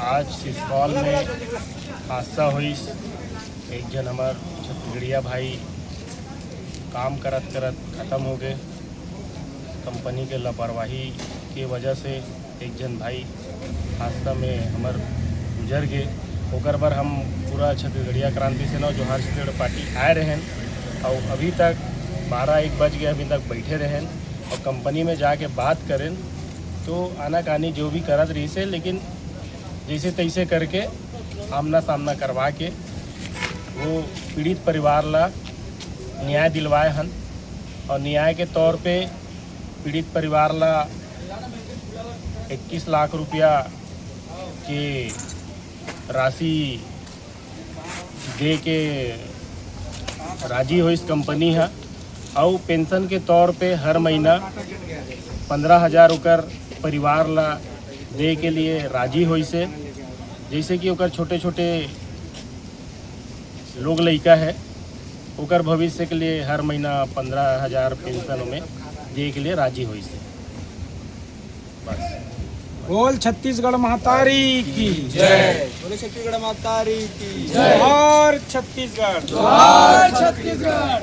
आज सिसकौल में हादसा हुई। एक जन हमार छत्तीसगढ़िया भाई काम करत करत ख़त्म हो गए। कंपनी के लापरवाही के वजह से एक जन भाई हादसा में हमार गुजर गए। ओकर पर हम पूरा छत्तीसगढ़िया क्रांति सेना जोहार छत्तीसगढ़ पार्टी आए रहें और अभी तक 12-1 बज गए, अभी तक बैठे रहें और कंपनी में जाके बात करें तो आनाकानी जो भी करत रही से, लेकिन जैसे तैसे करके आमना सामना करवा के वो पीड़ित परिवार ला न्याय दिलवाए हन और न्याय के तौर पे पीड़ित परिवार ला 21 लाख रुपया के राशि दे के राजी हो इस कंपनी है और पेंशन के तौर पे हर महीना 15,000 ओकर परिवार ला दे के लिए राजी हो से। जैसे कि ओकर छोटे छोटे लोग लड़का है, ओकर भविष्य के लिए हर महीना 15,000 पेंशन में दे के लिए राजी हो से। बस। बोल छत्तीसगढ़ महतारी की जय। बोले छत्तीसगढ़ महतारी की जय। जोहार छत्तीसगढ़, जोहार छत्तीसगढ़।